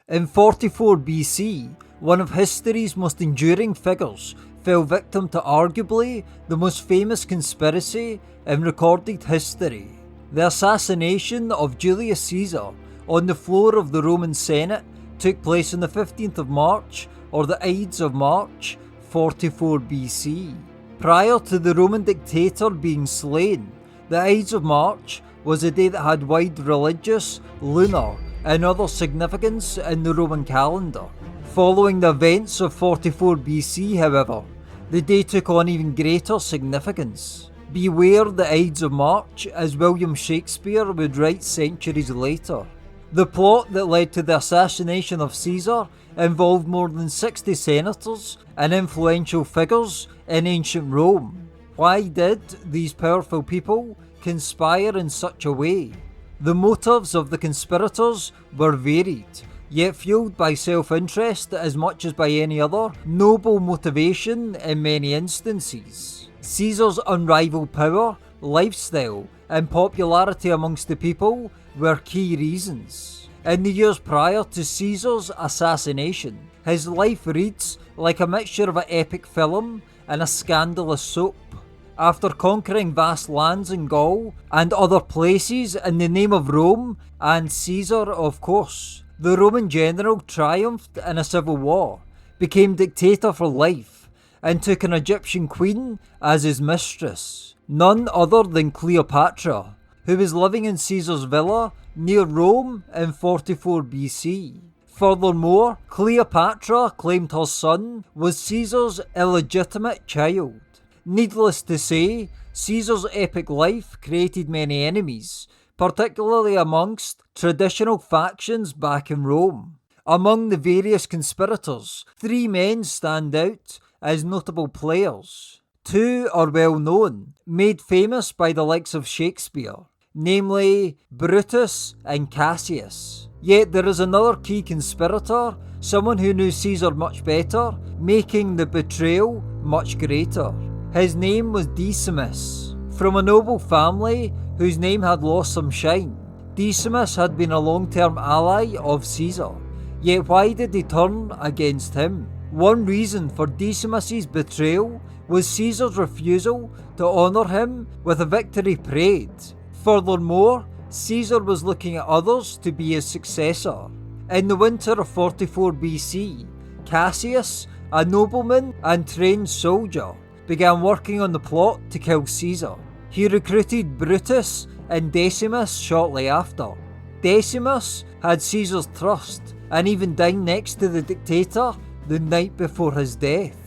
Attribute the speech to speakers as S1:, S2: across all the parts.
S1: In 44 BC, one of history's most enduring figures fell victim to arguably the most famous conspiracy in recorded history. The assassination of Julius Caesar on the floor of the Roman Senate took place on the 15th of March, or the Ides of March, 44 BC. Prior to the Roman dictator being slain, the Ides of March was a day that had wide religious, lunar, and other significance in the Roman calendar. Following the events of 44 BC, however, the day took on even greater significance. Beware the Ides of March, as William Shakespeare would write centuries later. The plot that led to the assassination of Caesar involved more than 60 senators and influential figures in ancient Rome. Why did these powerful people conspire in such a way? The motives of the conspirators were varied, yet fueled by self-interest as much as by any other noble motivation in many instances. Caesar's unrivaled power, lifestyle, and popularity amongst the people were key reasons. In the years prior to Caesar's assassination, his life reads like a mixture of an epic film and a scandalous soap. After conquering vast lands in Gaul and other places in the name of Rome and Caesar, of course, the Roman general triumphed in a civil war, became dictator for life, and took an Egyptian queen as his mistress, none other than Cleopatra, who was living in Caesar's villa near Rome in 44 BC. Furthermore, Cleopatra claimed her son was Caesar's illegitimate child. Needless to say, Caesar's epic life created many enemies, particularly amongst traditional factions back in Rome. Among the various conspirators, 3 men stand out as notable players. 2 are well known, made famous by the likes of Shakespeare, namely Brutus and Cassius. Yet there is another key conspirator, someone who knew Caesar much better, making the betrayal much greater. His name was Decimus. From a noble family whose name had lost some shine, Decimus had been a long-term ally of Caesar. Yet why did he turn against him? One reason for Decimus's betrayal was Caesar's refusal to honour him with a victory parade. Furthermore, Caesar was looking at others to be his successor. In the winter of 44 BC, Cassius, a nobleman and trained soldier, began working on the plot to kill Caesar. He recruited Brutus and Decimus shortly after. Decimus had Caesar's trust and even dined next to the dictator the night before his death.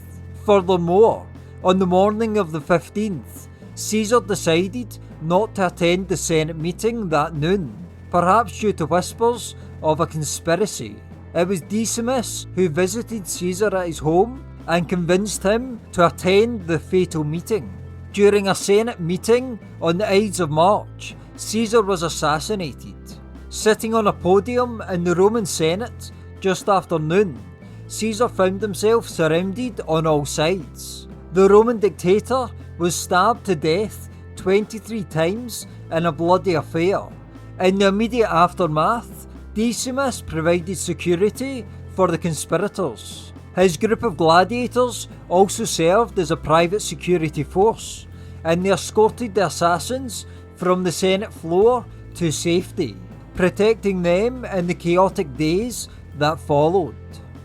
S1: Furthermore, on the morning of the 15th, Caesar decided not to attend the Senate meeting that noon, perhaps due to whispers of a conspiracy. It was Decimus who visited Caesar at his home and convinced him to attend the fatal meeting. During a Senate meeting on the Ides of March, Caesar was assassinated. Sitting on a podium in the Roman Senate just after noon, Caesar found himself surrounded on all sides. The Roman dictator was stabbed to death 23 times in a bloody affair. In the immediate aftermath, Decimus provided security for the conspirators. His group of gladiators also served as a private security force, and they escorted the assassins from the Senate floor to safety, protecting them in the chaotic days that followed.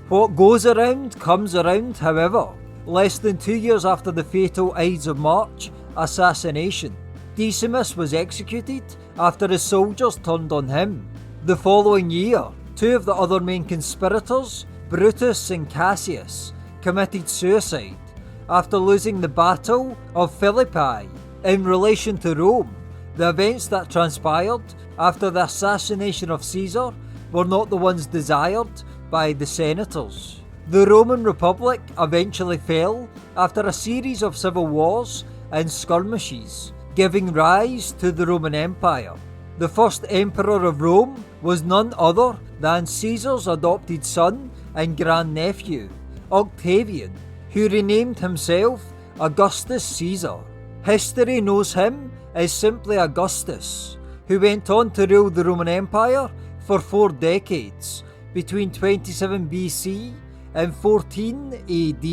S1: What goes around comes around, however. Less than 2 years after the fatal Ides of March assassination, Decimus was executed after his soldiers turned on him. The following year, 2 of the other main conspirators, Brutus and Cassius, committed suicide after losing the Battle of Philippi. In relation to Rome, the events that transpired after the assassination of Caesar were not the ones desired by the senators. The Roman Republic eventually fell after a series of civil wars and skirmishes, giving rise to the Roman Empire. The first emperor of Rome was none other than Caesar's adopted son and grandnephew, Octavian, who renamed himself Augustus Caesar. History knows him as simply Augustus, who went on to rule the Roman Empire for 4 decades, between 27 BC and 14 AD.